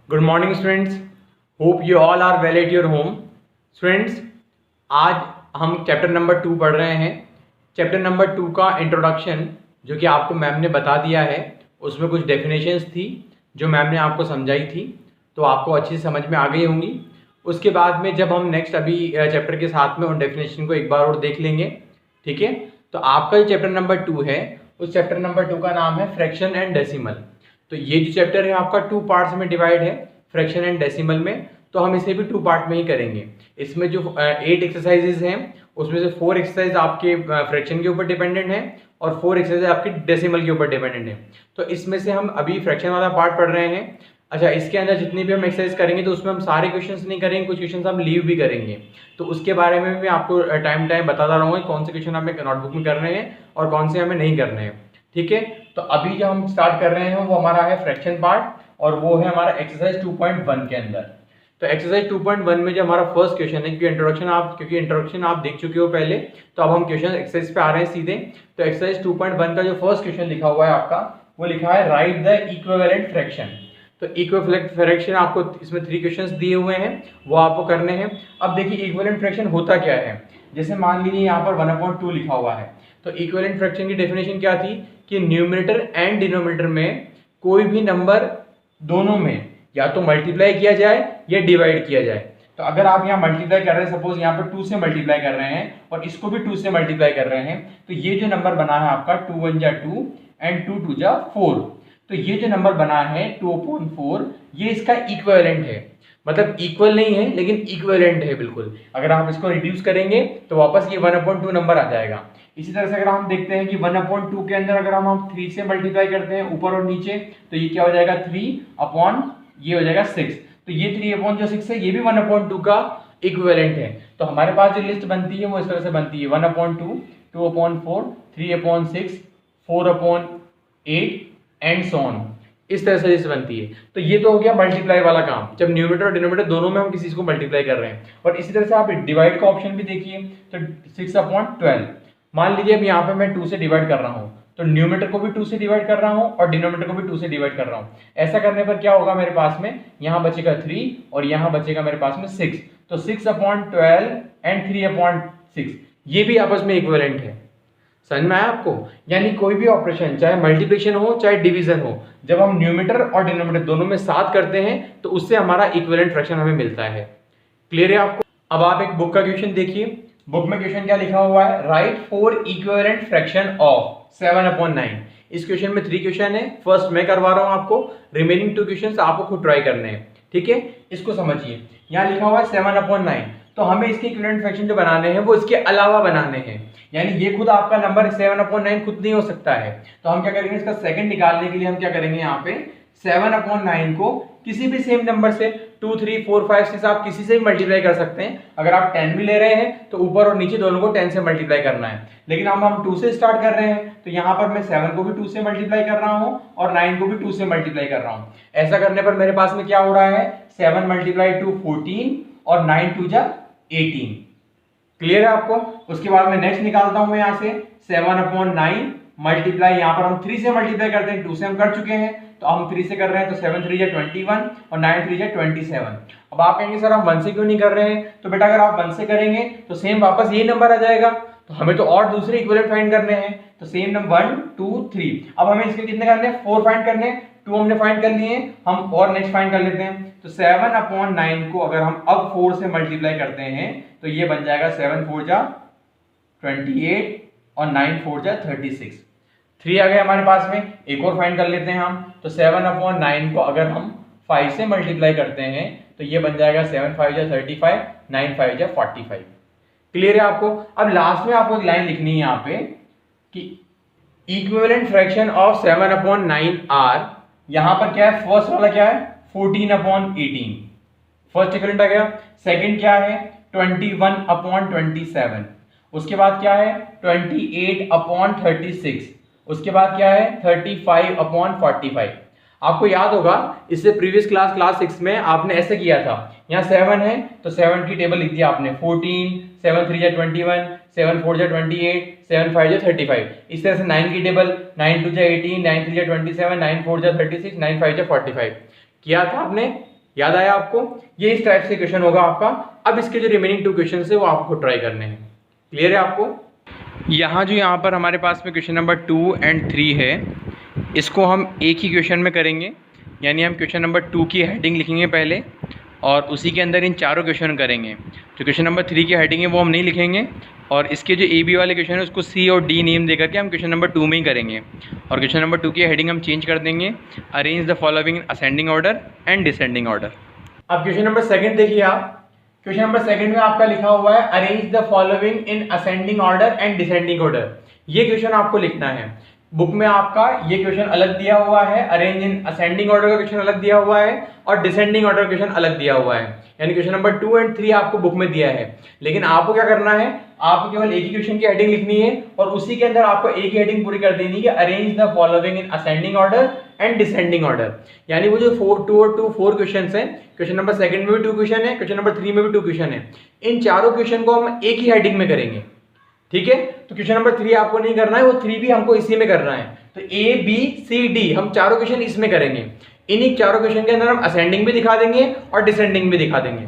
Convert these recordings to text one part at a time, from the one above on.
Good morning students, hope you all are well at your home. Students, आज हम chapter number 2 पढ़ रहे हैं। चैप्टर नंबर 2 का इंट्रोडक्शन जो कि आपको मैम ने बता दिया है, उसमें कुछ डेफिनेशंस थी जो मैम ने आपको समझाई थी, तो आपको अच्छी से समझ में आ गई होंगी। उसके बाद में जब हम नेक्स्ट अभी चैप्टर के साथ में उन डेफिनेशन को एक बार और देख लेंगे, ठीक है। तो आपका जो चैप्टर नंबर 2 है, उस चैप्टर नंबर 2 का नाम है फ्रैक्शन एंड डेसिमल। तो ये जो चैप्टर है आपका 2 पार्ट्स में डिवाइड है, फ्रैक्शन एंड डेसिमल में। तो हम इसे भी 2 पार्ट में ही करेंगे। इसमें जो 8 एक्सरसाइजेज हैं, उसमें से 4 एक्सरसाइज आपके फ्रैक्शन के ऊपर डिपेंडेंट है और 4 एक्सरसाइज आपके डेसिमल के ऊपर डिपेंडेंट है। तो इसमें से हम अभी फ्रैक्शन वाला पार्ट पढ़ रहे हैं। अच्छा, इसके अंदर जितनी भी हम एक्सरसाइज करेंगे तो उसमें हम सारे क्वेश्चंस नहीं करेंगे, कुछ क्वेश्चंस हम लीव भी करेंगे। तो उसके बारे में भी आपको टाइम बताता रहूँगा कौन से क्वेश्चन हमें नोटबुक में करने हैं और कौन से हमें नहीं करने हैं, ठीक है। तो अभी जो हम स्टार्ट कर रहे हैं वो हमारा है फ्रैक्शन पार्ट, और वो है हमारा एक्सरसाइज 2.1 के अंदर। तो एक्सरसाइज 2.1 में जो हमारा फर्स्ट क्वेश्चन है, क्योंकि इंट्रोडक्शन आप देख चुके हो पहले, तो अब हम क्वेश्चन एक्सरसाइज पे आ रहे हैं सीधे। तो एक्सरसाइज 2.1 का जो फर्स्ट क्वेश्चन लिखा हुआ है आपका, वो लिखा है राइट द इक्विवेलेंट फ्रैक्शन। तो इक्विवेलेंट फ्रैक्शन आपको इसमें 3 क्वेश्चंस दिए हुए हैं, वो आपको करने हैं। अब देखिए इक्विवेलेंट फ्रैक्शन होता क्या है। जैसे मान लीजिए यहाँ पर 1/2 लिखा हुआ है, तो इक्विवेलेंट फ्रैक्शन की डेफिनेशन क्या थी कि न्यूमरेटर एंड डिनोमिनेटर में कोई भी नंबर दोनों में या तो मल्टीप्लाई किया जाए या डिवाइड किया जाए। तो अगर आप यहाँ मल्टीप्लाई कर रहे हैं, सपोज यहाँ पर 2 से मल्टीप्लाई कर रहे हैं और इसको भी 2 से मल्टीप्लाई कर रहे हैं, तो ये जो नंबर बना है आपका 2 1 जा 2 एंड 2 2 जा 4, तो ये जो नंबर बना है 2/4, ये इसका इक्विवेलेंट है। मतलब इक्वल नहीं है लेकिन इक्विवेलेंट है बिल्कुल। अगर आप इसको रिड्यूस करेंगे तो वापस ये 1/2 नंबर आ जाएगा। इसी तरह से अगर हम देखते हैं कि 1/2 के अंदर अगर हम 3 से मल्टीप्लाई करते हैं ऊपर और नीचे, तो ये क्या हो जाएगा 3 ये हो जाएगा 6। तो ये 3/6 है, ये भी 1/2 का इक्विवेलेंट है। तो हमारे पास जो लिस्ट बनती है वो इस तरह से बनती है 1/2, 2/4, 3/6, 4/8 एंड सो ऑन। इस तरह से लिस्ट बनती है। तो ये तो हो गया मल्टीप्लाई वाला काम, जब न्यूमरेटर और डिनोमिनेटर दोनों में हम किसी को मल्टीप्लाई कर रहे हैं। और इसी तरह से आप डिवाइड का ऑप्शन भी देखिए, तो 6/12। मान लीजिए अब यहाँ पे मैं 2 से डिवाइड कर रहा हूँ, तो न्यूमरेटर को भी 2 से डिवाइड कर रहा हूँ और डिनोमिनेटर को भी 2 से डिवाइड कर रहा हूँ। ऐसा करने पर क्या होगा, मेरे पास में यहाँ बचेगा 3 और यहाँ बचेगा मेरे पास में 6। तो 6/12 एंड 3/6 ये भी आपस में इक्विवेलेंट है। समझ में आया आपको? यानी कोई भी ऑपरेशन, चाहे मल्टीप्लिकेशन हो चाहे डिवीजन हो, जब हम न्यूमरेटर और डिनोमिनेटर दोनों में साथ करते हैं तो उससे हमारा इक्विवेलेंट फ्रैक्शन हमें मिलता है। क्लियर है आपको? अब आप एक बुक का क्वेश्चन देखिए। बुक में क्वेश्चन क्या लिखा हुआ है, राइट 4 इक्विवेलेंट फ्रैक्शन ऑफ 7/9। इस क्वेश्चन में 3 क्वेश्चन है। फर्स्ट मैं करवा रहा हूं आपको, रिमेनिंग 2 क्वेश्चन आपको खुद ट्राई करने हैं, ठीक है। इसको समझिए, यहाँ लिखा हुआ है 7/9, तो हमें इसके इक्विवेलेंट फ्रैक्शन जो बनाने हैं वो इसके अलावा बनाने हैं। यानी ये खुद आपका नंबर 7/9 खुद नहीं हो सकता है। तो हम क्या करेंगे, इसका सेकंड निकालने के लिए हम क्या करेंगे, यहाँ पे 7/9 को किसी भी सेम नंबर से 2 3 4 5 6 आप किसी से भी मल्टीप्लाई कर सकते हैं। अगर आप 10 भी ले रहे हैं तो ऊपर और नीचे दोनों को 10 से मल्टीप्लाई करना है। लेकिन हम 2 से स्टार्ट कर रहे हैं, तो यहाँ पर मैं 7 को भी 2 से मल्टीप्लाई कर रहा हूँ और 9 को भी 2 से मल्टीप्लाई कर रहा हूँ। ऐसा करने पर मेरे पास में क्या हो रहा है, 7 × 2 14 और 9 2 जा 18। क्लियर है आपको? उसके बाद में नेक्स्ट निकालता हूं मैं यहाँ से 7/9 मल्टीप्लाई, यहाँ पर हम 3 से मल्टीप्लाई करते हैं, 2 से हम कर चुके हैं तो हम 3 से कर रहे हैं, तो 7 3 जा 21 और 9 3 जा 27। अब आप कहेंगे सर हम 1 से क्यों नहीं कर रहे हैं, तो बेटा अगर आप 1 से करेंगे तो सेम वापस यही नंबर आ जाएगा। तो हमें तो और दूसरे इक्विवेलेंट फाइंड करने हैं, तो सेम नंबर 1 2 3। अब हमें इसके कितने करने हैं, 4 फाइंड करने हैं। 2 हमने फाइंड कर लिए, हम और नेक्स्ट फाइंड कर लेते हैं। तो 7/9 को अगर हम अब 4 से मल्टीप्लाई करते हैं तो ये बन जाएगा 7 4 जा 28 और 9 4 जा 36। 3 आ गए हमारे पास में। एक और फाइंड कर लेते हैं हम, तो 7/9 को अगर हम 5 से मल्टीप्लाई करते हैं तो ये बन जाएगा 7 5 जा 35, 9 5 जा 45। क्लियर है आपको? अब लास्ट में आपको एक लाइन लिखनी है यहाँ पे कि इक्विवेलेंट फ्रैक्शन ऑफ 7/9 आर, यहां पर क्या है, फर्स्ट वाला क्या है 14/18, फर्स्ट इक्विवेलेंट आ गया। सेकंड क्या है 21/27, उसके बाद क्या है 28/36, उसके बाद क्या है 35/45। आपको याद होगा इससे प्रीवियस क्लास 6 में आपने ऐसे किया था, यहाँ 7 है तो 7 की टेबल लिख दिया आपने 14, 7 3 जा 21, 7 4 जा 28, 7 5 जा 35। इस तरह से 9 की टेबल 9 2 जा 18, 9 3 जा 27, 9 4 जा 36, 9 5 जा 45 किया था आपने। याद आया आपको? ये इस टाइप से क्वेश्चन होगा आपका। अब इसके जो रिमेनिंग 2 क्वेश्चन है वो आपको ट्राई करने हैं। क्लियर है आपको? यहाँ पर हमारे पास में क्वेश्चन नंबर 2 एंड 3 है, इसको हम एक ही क्वेश्चन में करेंगे। यानी हम क्वेश्चन नंबर 2 की हेडिंग लिखेंगे पहले और उसी के अंदर इन चारों क्वेश्चन करेंगे। जो क्वेश्चन नंबर 3 की हेडिंग है वो हम नहीं लिखेंगे और इसके जो ए बी वाले क्वेश्चन है उसको सी और डी नेम दे करके हम क्वेश्चन नंबर 2 में ही करेंगे। और क्वेश्चन नंबर 2 की हेडिंग हम चेंज कर देंगे, arrange the following in ascending order and descending order. अब क्वेश्चन नंबर 2 देखिए आप। क्वेश्चन नंबर 2 में आपका लिखा हुआ है arrange the following in ascending order and descending order. ये क्वेश्चन आपको लिखना है। बुक में आपका ये क्वेश्चन अलग दिया हुआ है, अरेंज इन असेंडिंग ऑर्डर का क्वेश्चन अलग दिया हुआ है और डिसेंडिंग ऑर्डर क्वेश्चन अलग दिया हुआ है। यानी क्वेश्चन नंबर 2 एंड 3 आपको बुक में दिया है, लेकिन आपको क्या करना है, आपको केवल एक ही क्वेश्चन की हेडिंग लिखनी है और उसी के अंदर आपको एक ही हेडिंग पूरी कर देनी है कि arrange the following in ascending order and descending order. यानी वो जो 2 और 2 4 क्वेश्चन है, क्वेश्चन नंबर 2 में भी 2 क्वेश्चन है, क्वेश्चन नंबर 3 में भी 2 क्वेश्चन है, इन चारों क्वेश्चन को हम एक ही हेडिंग में करेंगे। ठीक है, तो क्वेश्चन नंबर 3 आपको नहीं करना है, वो 3 भी हमको इसी में करना है। तो ए बी सी डी हम चारों क्वेश्चन इसमें करेंगे। इन्हीं चारों क्वेश्चन के अंदर हम असेंडिंग भी दिखा देंगे और डिसेंडिंग भी दिखा देंगे।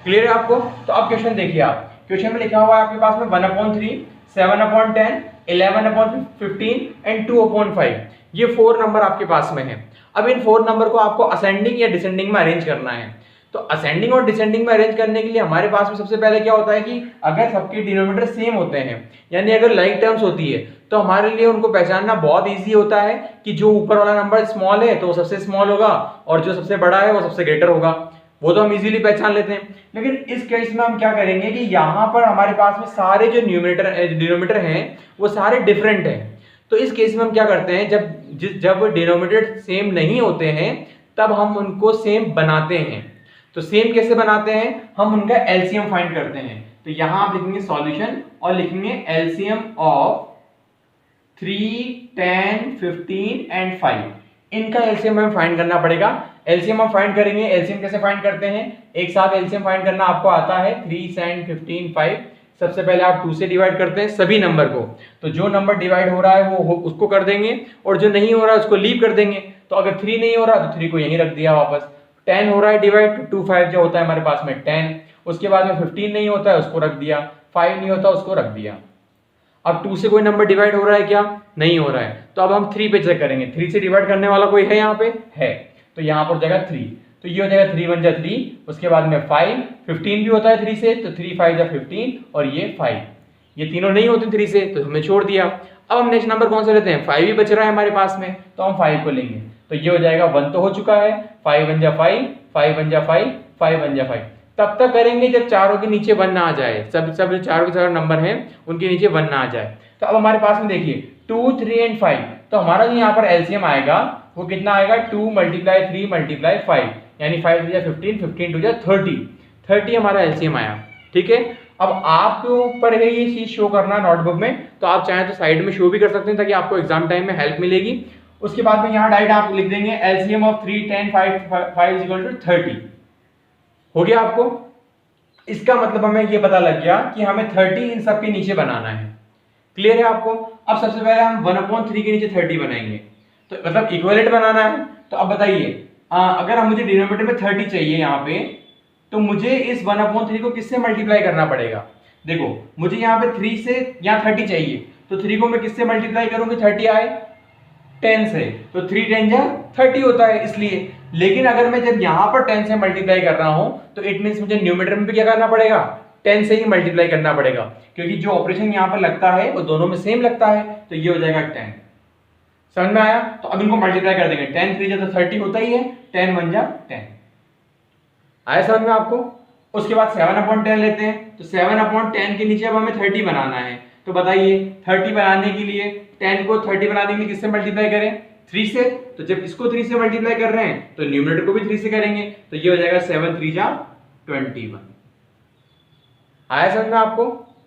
क्लियर है आपको? तो अब क्वेश्चन देखिए आप। क्वेश्चन में लिखा हुआ है आपके पास में 1/3, 7/10, 11/15 एंड 2/5। ये 4 नंबर आपके पास में है। अब इन 4 नंबर को आपको असेंडिंग या डिसेंडिंग में अरेंज करना है। तो असेंडिंग और डिसेंडिंग में अरेंज करने के लिए हमारे पास में सबसे पहले क्या होता है कि अगर सबके डिनोमिनेटर सेम होते हैं, यानी अगर लाइक टर्म्स होती है, तो हमारे लिए उनको पहचानना बहुत इजी होता है कि जो ऊपर वाला नंबर स्मॉल है तो वो सबसे स्मॉल होगा और जो सबसे बड़ा है वो सबसे ग्रेटर होगा। वो तो हम इजीली पहचान लेते हैं। लेकिन इस केस में हम क्या करेंगे कि यहाँ पर हमारे पास में सारे जो डिनोमिनेटर हैं वो सारे डिफरेंट हैं। तो इस केस में हम क्या करते हैं, जब डिनोमिनेटर सेम नहीं होते हैं तब हम उनको सेम बनाते हैं। तो सेम कैसे बनाते हैं, हम उनका एलसीएम फाइंड करते हैं। तो यहां आप लिखेंगे सॉल्यूशन और लिखेंगे एलसीएम ऑफ 3, 10, 15 एंड 5। इनका एलसीएम हमें फाइंड करना पड़ेगा। एलसीएम हम फाइंड करेंगे। एलसीएम कैसे फाइंड करते हैं, एक साथ एलसीएम फाइंड करना आपको आता है। 3, 10, 15, 5। सबसे पहले आप 2 से डिवाइड करते हैं सभी नंबर को। तो जो नंबर डिवाइड हो रहा है वो उसको कर देंगे और जो नहीं हो रहा है उसको लीव कर देंगे। तो अगर 3 नहीं हो रहा तो 3 को यहीं रख दिया वापस। 10 हो रहा है डिवाइड, 2 5 जो होता है हमारे पास में 10। उसके बाद में 15 नहीं होता है उसको रख दिया, 5 नहीं होता उसको रख दिया। अब 2 से कोई नंबर डिवाइड हो रहा है क्या, नहीं हो रहा है, तो अब हम 3 पे चेक करेंगे। 3 से डिवाइड करने वाला कोई है यहाँ पे, है, तो यहाँ पर हो जाएगा 3। तो ये हो जाएगा 3 1 जा 3। उसके बाद में 5, 15 भी होता है 3 से, तो 3 5 जा 15 और ये 5। ये तीनों नहीं होते 3 से तो हमने छोड़ दिया। अब हम नेक्स्ट नंबर कौन सा लेते हैं, 5 ही बच रहा है हमारे पास में, तो हम 5 को लेंगे। तो ये हो जाएगा 1 तो हो चुका है, 5 1 जा 5, 5 1 जा 5, 5 1 जा 5। तब तक करेंगे जब चारों के नीचे 1 ना आ जाए। सब जो चारों के चारों नंबर हैं उनके नीचे 1 ना आ जाए। तो अब हमारे पास में देखिए 2, 3 एंड 5। तो हमारा जो यहाँ पर एलसीएम आएगा वो कितना आएगा, 2 × 3 × 5, यानी 5 2 जा 15, 15 2 जा 30 हमारा एलसीएम आया। ठीक है, अब आपके ऊपर है ये चीज शो करना नोटबुक में, तो आप चाहें तो साइड में शो भी कर सकते हैं ताकि आपको एग्जाम टाइम में हेल्प मिलेगी। उसके बाद में यहाँ डायरेक्ट आप लिख देंगे एलसीएम ऑफ 3, 10, 5 = 30। हो गया आपको? इसका मतलब हमें ये पता लग गया कि हमें 30 इन सब के नीचे बनाना है। क्लियर है आपको? अब सबसे पहले हम 1/3 के नीचे 30 बनाएंगे, तो मतलब इक्विवेलेंट बनाना है। तो अब बताइए, अगर मुझे डिनोमिनेटर में 30 चाहिए यहाँ पे, तो मुझे इस 1/3 को किससे मल्टीप्लाई करना पड़ेगा। देखो मुझे यहाँ पे 3 से यहाँ 30 चाहिए, तो 3 को मैं किससे मल्टीप्लाई करूंगी, 30 आए 10 से, तो 3 10 जा 30 होता है इसलिए। लेकिन अगर मैं जब यहाँ पर 10 से मल्टीप्लाई कर रहा हूं तो इट मीन्स मुझे न्यूमरेटर में भी क्या करना पड़ेगा, 10 से ही मल्टीप्लाई करना पड़ेगा, क्योंकि जो ऑपरेशन यहाँ पर लगता है वो दोनों में सेम लगता है। तो ये हो जाएगा 10। समझ में आया? तो अब इनको मल्टीप्लाई कर देंगे। 10 3 जा तो 30 होता ही है, 10 1 जा 10। आया समझ में आपको? उसके बाद 7/10 लेते हैं। तो 7/10 के नीचे अब हमें 30 बनाना है। तो बताइए 30 बनाने के लिए 10 को 30 बनाने के लिए किससे मल्टीप्लाई करें, 3 से। तो जब इसको 3 से मल्टीप्लाई कर रहे हैं तो न्यूमरेटर को भी 3 से करेंगे। तो ये हो जाएगा 7 3 जा 21। आया समझ में आपको?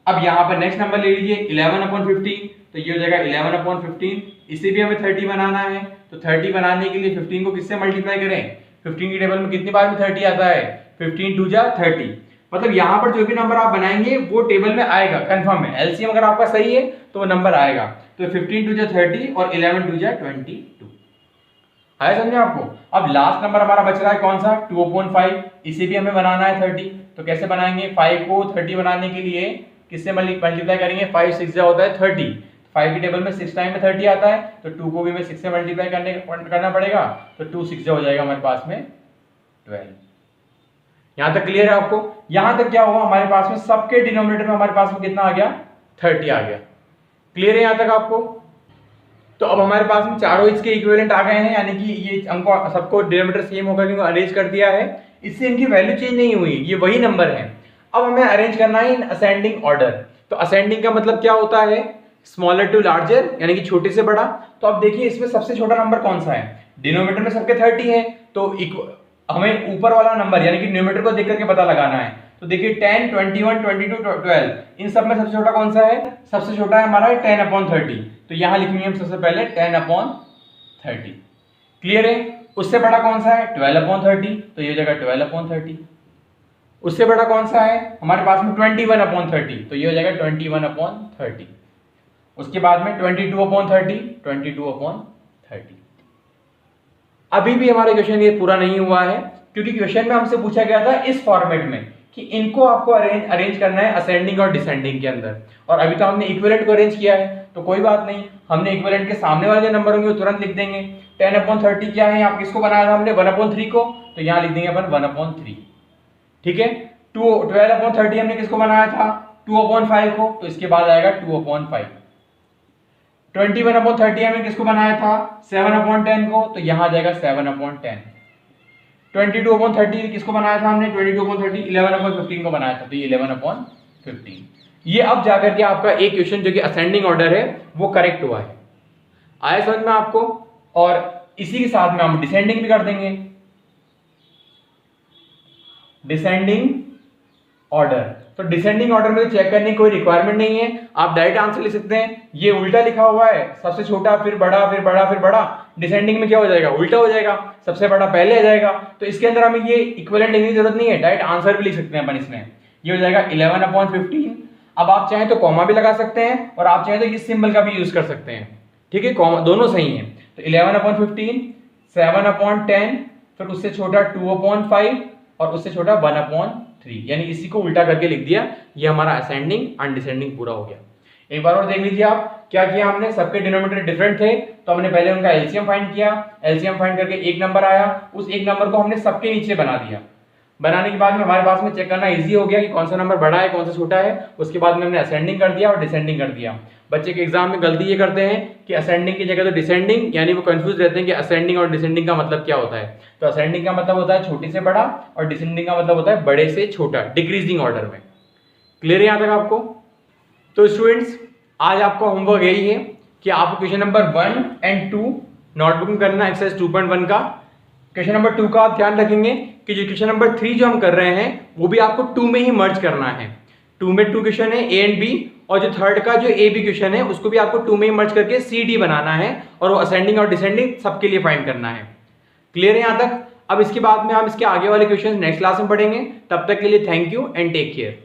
अब यहाँ पर नेक्स्ट नंबर ले लीजिए 11/15। तो ये हो जाएगा 11/15। इसे भी हमें 30 बनाना है। तो 30 बनाने के लिए 15 को किससे मल्टीप्लाई करें, 15 की टेबल में कितनी बार में 30 आता है, 15 2 जा 30। मतलब यहाँ पर जो भी नंबर आप बनाएंगे वो टेबल में आएगा, कंफर्म है। एलसीएम अगर आपका सही है तो वो नंबर आएगा। तो 15 2 जा 30 और 11 2 जा 22। आया समझे आपको। अब लास्ट नंबर हमारा बच रहा है कौन सा, 2/5, इसे भी हमें बनाना है 30। तो कैसे बनाएंगे, 5 को 30 बनाने के लिए किससे मल्टीप्लाई करेंगे, 5 6 जा होता है 30, 5 की टेबल में 6 टाइम में 30 आता है, तो 2 को भी हमें 6 से मल्टीप्लाई करना पड़ेगा, तो 2 6 हो जाएगा हमारे पास में 12। यहां तक क्लियर है आपको। यहां तक क्या हुआ, हमारे पास में सबके डिनोमिनेटर में हमारे पास में कितना आ गया, 30 आ गया। क्लियर है यहां तक आपको। तो अब हमारे पास में चारों इसके इक्विवेलेंट आ गए हैं, यानी कि ये हमको सबको डिनोमिनेटर सेम होगा क्योंकि अरेंज कर दिया है, इससे इनकी वैल्यू चेंज नहीं हुई, ये वही नंबर है। अब हमें अरेंज करना है इन असेंडिंग ऑर्डर। तो असेंडिंग का मतलब क्या होता है, स्मॉलर टू लार्जर, यानी कि छोटे से बड़ा। तो अब देखिए इसमें सबसे छोटा नंबर कौन सा है, डिनोमिनेटर में सबके 30 है, तो हमें ऊपर वाला नंबर यानी कि न्यूमरेटर को देख करके पता लगाना है। तो देखिए 10, 21, 22, 12, इन सब में सबसे छोटा कौन सा है, सबसे छोटा है हमारा 10/30। तो यहां लिखेंगे हम सबसे पहले 10/30। क्लियर है। उससे बड़ा कौन सा है, 12/30, तो ये हो जाएगा 12/30। उससे बड़ा कौन सा है हमारे पास में 21/30, तो ये हो जाएगा 21/30। उसके बाद में 22/30, 22/30। अभी भी हमारा क्वेश्चन ये पूरा नहीं हुआ है, क्योंकि क्वेश्चन में हमसे पूछा गया था इस फॉर्मेट में कि इनको आपको अरेंज करना है असेंडिंग और डिसेंडिंग के अंदर, और अभी तो हमने इक्विवेलेंट को अरेंज किया है, तो कोई बात नहीं, हमने इक्विवेलेंट के सामने वाले जो नंबर होंगे वो तुरंत लिख देंगे। 10/30 क्या है, आप किसको बनाया था हमने, 1/3 को, तो यहाँ लिख देंगे अपन 1/3। ठीक है। 12/30 हमने किसको बनाया था, 2/5 को, तो इसके बाद आएगा 2/5। 21/30 हमने किसको बनाया था, 7/10 को, तो यहां आ जाएगा 7/10। 22/30 किसको बनाया था हमने, 22/30 11/15 को बनाया था, तो ये 11/15। ये अब जाकर के आपका एक क्वेश्चन जो कि असेंडिंग ऑर्डर है वो करेक्ट हुआ है। आया समझ में आपको। और इसी के साथ में हम डिसेंडिंग भी कर देंगे, डिसेंडिंग ऑर्डर। तो डिसेंडिंग ऑर्डर में चेक करने की कोई रिक्वायरमेंट नहीं है, आप डायरेक्ट आंसर लिख सकते हैं। ये उल्टा लिखा हुआ है, सबसे छोटा फिर बड़ा फिर बड़ा फिर बड़ा, डिसेंडिंग में क्या हो जाएगा, उल्टा हो जाएगा, सबसे बड़ा पहले आ जाएगा। तो इसके अंदर हमें ये इक्विवेलेंट लिखने की जरूरत नहीं है, डायरेक्ट आंसर भी लिख सकते हैं अपन इसमें। ये हो जाएगा 11/15। अब आप चाहें तो कॉमा भी लगा सकते हैं, और आप चाहें तो इस सिंबल का भी यूज कर सकते हैं। ठीक है, कॉमा दोनों सही है। तो 11/15, 7/10, फिर उससे छोटा 2/5, और उससे छोटा 1/3, यानी इसी को उल्टा करके लिख दिया। ये हमारा असेंडिंग एंड डिसेंडिंग पूरा हो गया। एक बार और देख लीजिए आप क्या किया हमने, सबके डिनोमिनेटर डिफरेंट थे, तो हमने पहले उनका एलसीएम फाइंड किया, एलसीएम फाइंड करके एक नंबर आया, उस एक नंबर को हमने सबके नीचे बना दिया। बनाने के बाद में हमारे पास में चेक करना इजी हो गया कि कौन सा नंबर बड़ा है कौन सा छोटा है। उसके बाद में हमने असेंडिंग कर दिया और डिसेंडिंग कर दिया। बच्चे के एग्जाम में गलती ये करते हैं कि असेंडिंग की जगह तो डिसेंडिंग, यानी वो कंफ्यूज रहते हैं कि असेंडिंग और डिसेंडिंग का मतलब क्या होता है। तो असेंडिंग का मतलब होता है छोटे से बड़ा, और डिसेंडिंग का मतलब होता है बड़े से छोटा, डिक्रीजिंग ऑर्डर में। क्लियर है यहाँ तक आपको। तो स्टूडेंट्स आज आपको होमवर्क यही है कि आपको क्वेश्चन नंबर 1 और 2 नोटबुक में करना, एक्सरसाइज 2.1 का। क्वेश्चन नंबर 2 का आप ध्यान रखेंगे कि जो क्वेश्चन नंबर 3 जो हम कर रहे हैं वो भी आपको 2 में ही मर्ज करना है। 2 में 2 क्वेश्चन है ए एंड बी, और जो थर्ड का जो ए बी क्वेश्चन है उसको भी आपको 2 में ही मर्ज करके सी डी बनाना है, और वो असेंडिंग और डिसेंडिंग सबके लिए फाइंड करना है। क्लियर है यहाँ तक। अब इसके बाद में हम इसके आगे वाले क्वेश्चन नेक्स्ट क्लास में पढ़ेंगे। तब तक के लिए thank you and take care.